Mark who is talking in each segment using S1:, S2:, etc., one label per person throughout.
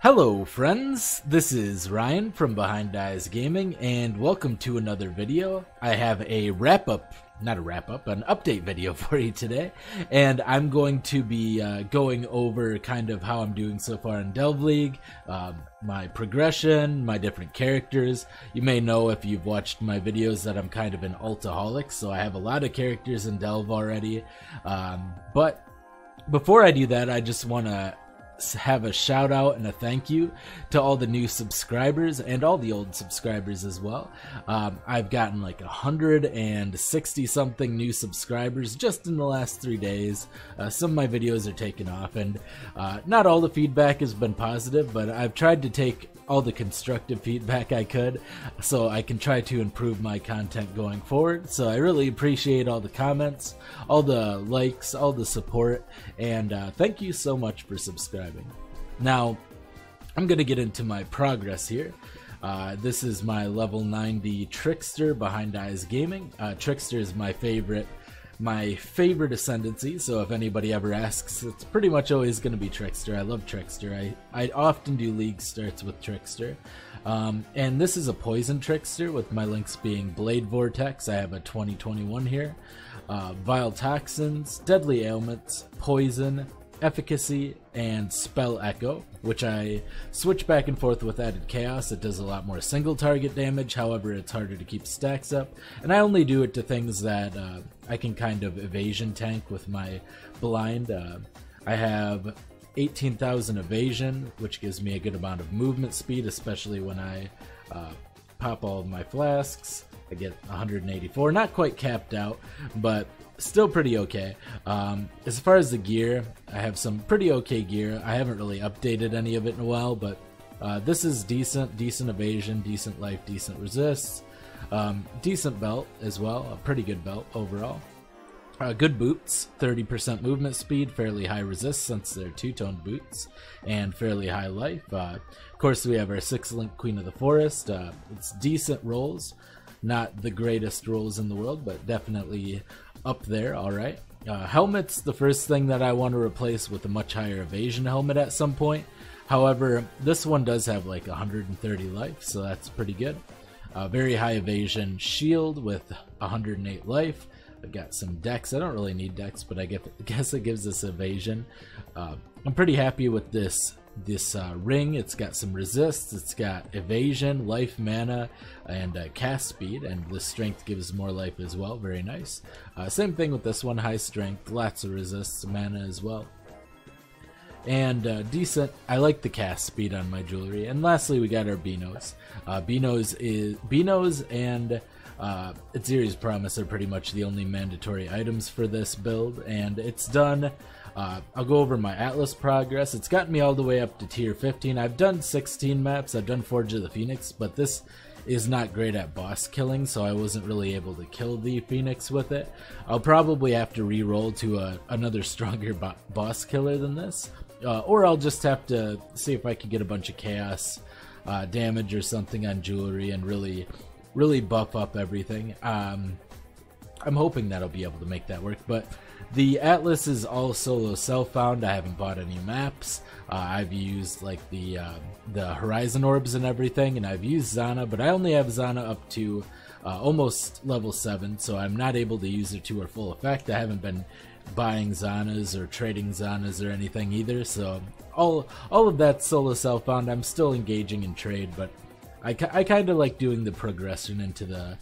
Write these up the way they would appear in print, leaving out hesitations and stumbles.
S1: Hello friends, this is Ryan from behindeyesgaming and welcome to another video. I have a an update video for you today, and I'm going to be going over kind of how I'm doing so far in Delve League, my progression, my different characters. You may know if you've watched my videos that I'm kind of an altaholic, so I have a lot of characters in Delve already, but before I do that, I just want to have a shout out and a thank you to all the new subscribers and all the old subscribers as well. I've gotten like 160 something new subscribers just in the last 3 days. Some of my videos are taking off, and not all the feedback has been positive, but I've tried to take all the constructive feedback I could so I can try to improve my content going forward. So I really appreciate all the comments, all the likes, all the support, and thank you so much for subscribing. Now I'm gonna get into my progress here. This is my level 90 Trickster behindeyesgaming. Trickster is my favorite ascendancy, so if anybody ever asks, it's pretty much always going to be Trickster. I love Trickster. I often do league starts with Trickster. And this is a poison Trickster, with my links being Blade Vortex. I have a 2021 here. Vile Toxins, Deadly Ailments, Poison, Efficacy, and Spell Echo, which I switch back and forth with added chaos. It does a lot more single target damage, however it's harder to keep stacks up, and I only do it to things that I can kind of evasion tank with my blind. I have 18,000 evasion, which gives me a good amount of movement speed, especially when I pop all of my flasks. I get 184, not quite capped out, but still pretty okay. As far as the gear, I have some pretty okay gear. I haven't really updated any of it in a while, but this is decent evasion, decent life, decent resists, decent belt as well, a pretty good belt overall. Good boots, 30% movement speed, fairly high resist since they're two-toned boots, and fairly high life. Of course, we have our 6-link Queen of the Forest. It's decent rolls, not the greatest rolls in the world, but definitely up there, alright. Helmet's the first thing that I want to replace with a much higher evasion helmet at some point. However, this one does have like 130 life, so that's pretty good. Very high evasion shield with 108 life. I got some dex. I don't really need dex, but I guess it gives us evasion. I'm pretty happy with this ring. It's got some resists, it's got evasion, life, mana, and cast speed, and the strength gives more life as well. Very nice. Same thing with this one, high strength, lots of resists, mana as well, and decent. I like the cast speed on my jewelry. And lastly, we got our Beanos. Beanos and Etziri's Promise are pretty much the only mandatory items for this build, and it's done. I'll go over my Atlas progress. It's gotten me all the way up to tier 15. I've done 16 maps, I've done Forge of the Phoenix, but this is not great at boss killing, so I wasn't really able to kill the Phoenix with it. I'll probably have to re-roll to another stronger boss killer than this, or I'll just have to see if I can get a bunch of chaos damage or something on jewelry and really buff up everything. I'm hoping that I'll be able to make that work, but the Atlas is all solo self-found. I haven't bought any maps. I've used like the Horizon Orbs and everything, and I've used Zana, but I only have Zana up to almost level 7, so I'm not able to use her to her full effect. I haven't been buying Zanas or trading Zanas or anything either, so all of that solo self-found. I'm still engaging in trade, but I kind of like doing the progression into the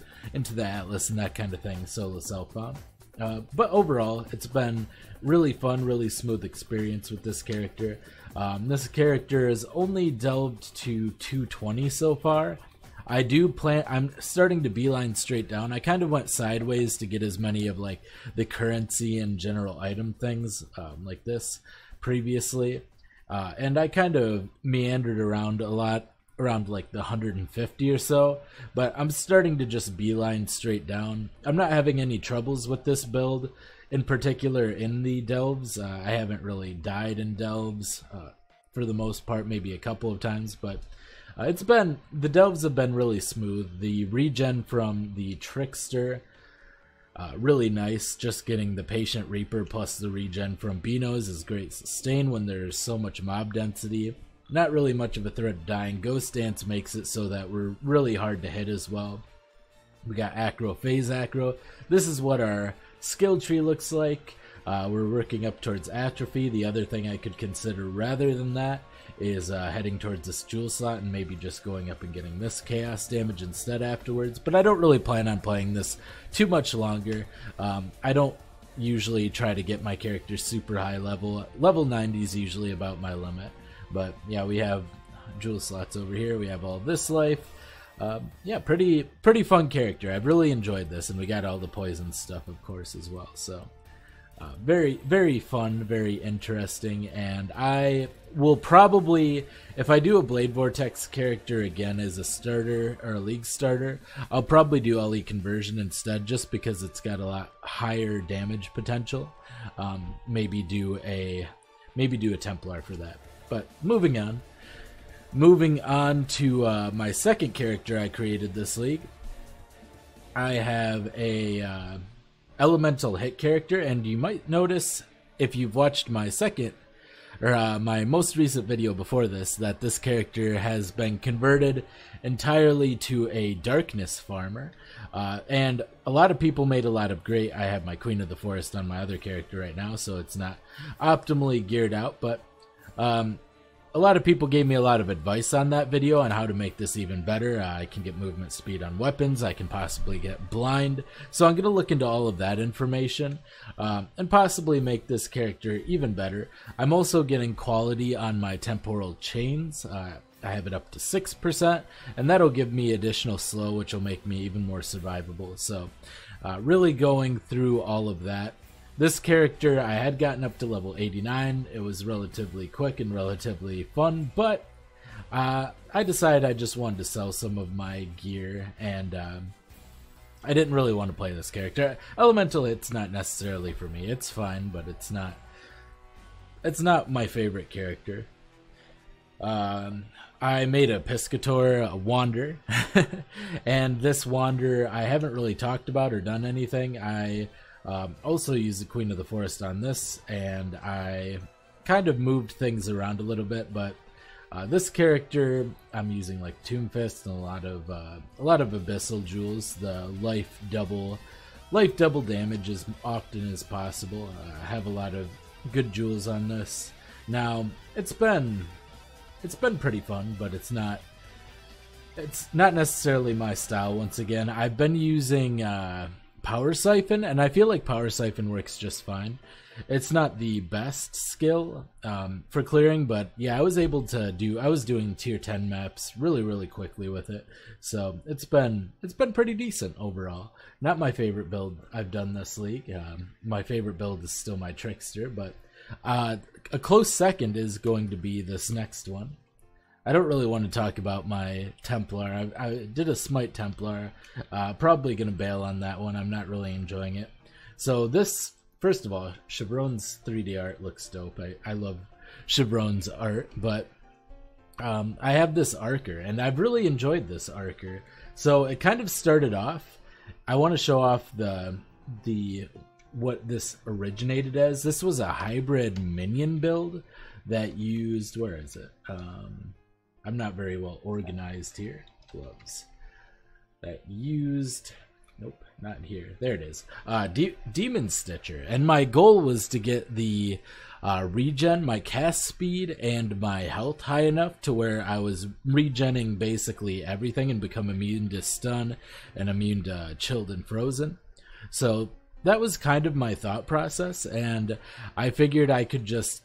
S1: Atlas and that kind of thing, solo self-found. But overall, it's been really fun, really smooth experience with this character. This character is only delved to 220 so far. I'm starting to beeline straight down. I kind of went sideways to get as many of like the currency and general item things like this previously. And I kind of meandered around a lot, around like the 150 or so, but I'm starting to just beeline straight down. I'm not having any troubles with this build in particular in the delves. I haven't really died in delves for the most part, maybe a couple of times, but the delves have been really smooth. The regen from the Trickster, really nice. Just getting the Patient Reaper plus the regen from Beanos is great sustain when there's so much mob density. not really much of a threat of dying. Ghost Dance makes it so that we're really hard to hit as well. We got Acro, Phase Acro. This is what our skill tree looks like. We're working up towards Atrophy. The other thing I could consider rather than that is heading towards this Jewel slot and maybe just going up and getting this Chaos damage instead afterwards. But I don't really plan on playing this too much longer. I don't usually try to get my character super high level. Level 90 is usually about my limit. But yeah, we have Jewel slots over here. We have all this life. Yeah, pretty fun character. I've really enjoyed this, and we got all the poison stuff, of course, as well. So very fun, very interesting, and I will probably, if I do a Blade Vortex character again as a starter or a league starter, I'll probably do LE conversion instead, just because it's got a lot higher damage potential. Maybe do a Templar for that. But moving on to my second character I created this league. I have a elemental hit character, and you might notice if you've watched my my most recent video before this, that this character has been converted entirely to a darkness farmer. And a lot of people made a lot of great. I have my Queen of the Forest on my other character right now, so it's not optimally geared out, but a lot of people gave me a lot of advice on that video on how to make this even better. I can get movement speed on weapons. I can possibly get blind. So I'm going to look into all of that information and possibly make this character even better. I'm also getting quality on my temporal chains. I have it up to 6%, and that'll give me additional slow, which will make me even more survivable. So really going through all of that. This character, I had gotten up to level 89. It was relatively quick and relatively fun, but I decided I just wanted to sell some of my gear, and I didn't really want to play this character. Elemental Hit's not necessarily for me. It's fine, but it's not my favorite character. I made a Piscator, a Wander, and this Wander I haven't really talked about or done anything. I also used the Queen of the Forest on this, and I kind of moved things around a little bit, but this character I'm using like Tomb Fist and a lot of Abyssal Jewels. The life double damage as often as possible. I have a lot of good jewels on this. Now it's been pretty fun, but it's not necessarily my style. Once again, I've been using Power Siphon, and I feel like Power Siphon works just fine. It's not the best skill for clearing, but yeah, I was doing tier 10 maps really quickly with it. So it's been pretty decent overall. Not my favorite build I've done this league. My favorite build is still my Trickster, but a close second is going to be this next one. I don't really want to talk about my Templar. I did a Smite Templar. Probably going to bail on that one. I'm not really enjoying it. So this, first of all, Chevron's 3D art looks dope. I love Chevron's art, but I have this Archer, and I've really enjoyed this Archer. So it kind of started off, I want to show off what this originated as. This was a hybrid minion build that used, where is it? I'm not very well organized here. Gloves. That used, nope, not here. There it is. Demon Stitcher. And my goal was to get the regen, my cast speed, and my health high enough to where I was regenning basically everything and become immune to stun and immune to chilled and frozen. So that was kind of my thought process, and I figured I could just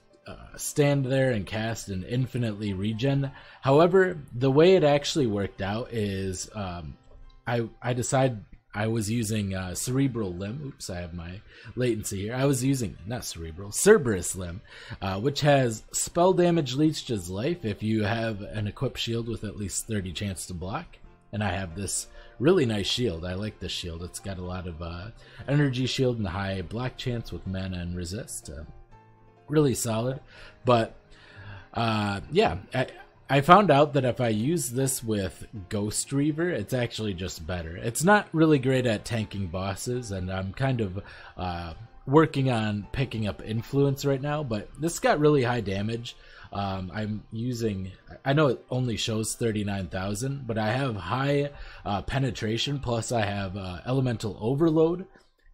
S1: stand there and cast and infinitely regen. However, the way it actually worked out is I decided I was using Cerebral Limb. Oops, I have my latency here. I was using, not Cerebral, Cerberus Limb, which has spell damage leeches life if you have an equipped shield with at least 30 chance to block. And I have this really nice shield. I like this shield. It's got a lot of energy shield and high block chance with mana and resist. Really solid. But yeah, I found out that if I use this with Ghost Reaver, it's actually just better. It's not really great at tanking bosses, and I'm kind of working on picking up influence right now, but this got really high damage. I'm using, I know it only shows 39,000, but I have high penetration, plus I have elemental overload,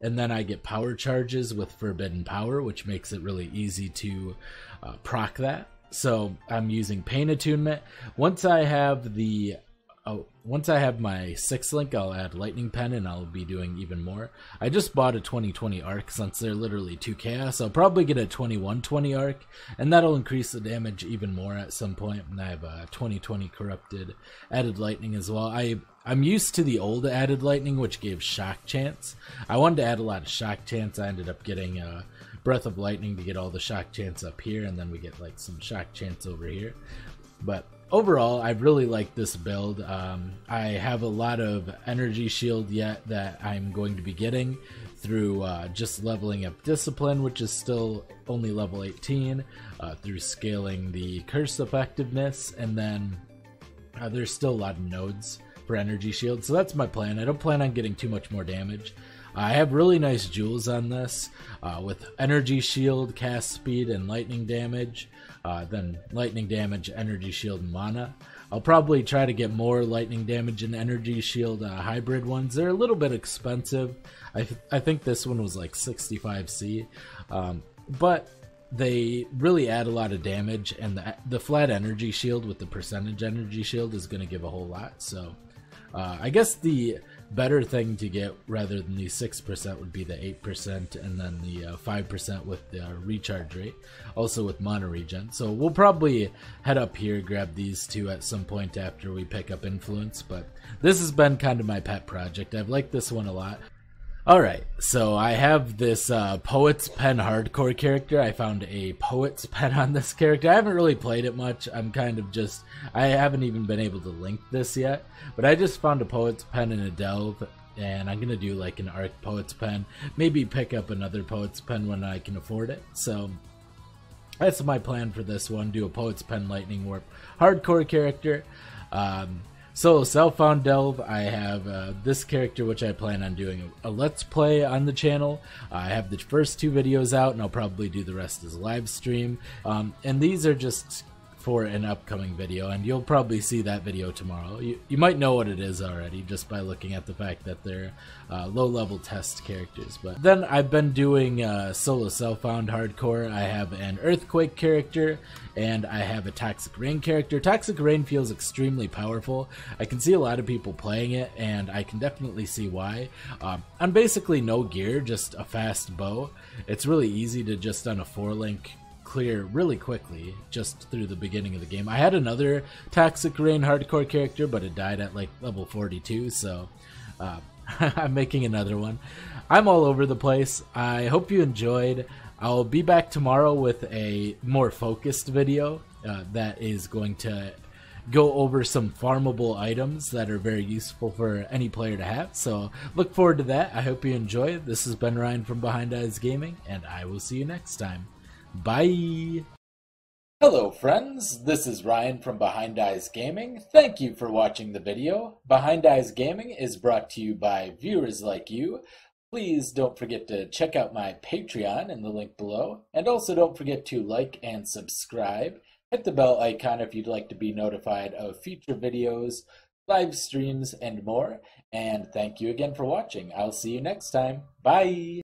S1: and then I get power charges with forbidden power, which makes it really easy to proc that. So I'm using pain attunement. Once I have my 6th link, I'll add lightning pen, and I'll be doing even more. I just bought a 2020 arc since they're literally 2 chaos. I'll probably get a 2120 arc, and that'll increase the damage even more at some point. And I have a 2020 corrupted added lightning as well. I'm used to the old added lightning, which gave shock chance. I wanted to add a lot of shock chance. I ended up getting breath of lightning to get all the shock chance up here, and then we get like some shock chance over here. But overall, I really like this build. I have a lot of energy shield yet that I'm going to be getting through just leveling up discipline, which is still only level 18, through scaling the curse effectiveness, and then there's still a lot of nodes for energy shield. So that's my plan. I don't plan on getting too much more damage. I have really nice jewels on this with energy shield, cast speed, and lightning damage. Then lightning damage, energy shield, and mana. I'll probably try to get more lightning damage and energy shield hybrid ones. They're a little bit expensive. I think this one was like 65C, but they really add a lot of damage, and the flat energy shield with the percentage energy shield is going to give a whole lot. So I guess the better thing to get rather than the 6% would be the 8%, and then the 5% with the recharge rate, also with mana regen. So we'll probably head up here, grab these two at some point after we pick up influence, but this has been kind of my pet project. I've liked this one a lot. Alright, so I have this Poet's Pen hardcore character. I found a Poet's Pen on this character. I haven't really played it much. I'm kind of just, I haven't even been able to link this yet. But I just found a Poet's Pen in a delve, and I'm going to do like an Arc Poet's Pen. Maybe pick up another Poet's Pen when I can afford it. So that's my plan for this one. Do a Poet's Pen Lightning Warp hardcore character. So self-found delve, I have this character which I plan on doing a let's play on the channel. I have the first 2 videos out, and I'll probably do the rest as a live stream. And these are just for an upcoming video, and you'll probably see that video tomorrow. You might know what it is already just by looking at the fact that they're low-level test characters. But then I've been doing solo self-found hardcore. I have an Earthquake character, and I have a Toxic Rain character. Toxic Rain feels extremely powerful. I can see a lot of people playing it, and I can definitely see why. On basically no gear, just a fast bow, it's really easy to just on a 4-link clear really quickly just through the beginning of the game. I had another Toxic Rain hardcore character, but it died at like level 42, so I'm making another one. I'm all over the place. I hope you enjoyed. I'll be back tomorrow with a more focused video that is going to go over some farmable items that are very useful for any player to have. So look forward to that. I hope you enjoy. This has been Ryan from Behind Eyes Gaming, and I will see you next time. Bye! Hello friends, this is Ryan from Behind Eyes Gaming. Thank you for watching the video. Behind Eyes Gaming is brought to you by viewers like you. Please don't forget to check out my Patreon in the link below. And also don't forget to like and subscribe. Hit the bell icon if you'd like to be notified of future videos, live streams, and more. And thank you again for watching. I'll see you next time. Bye!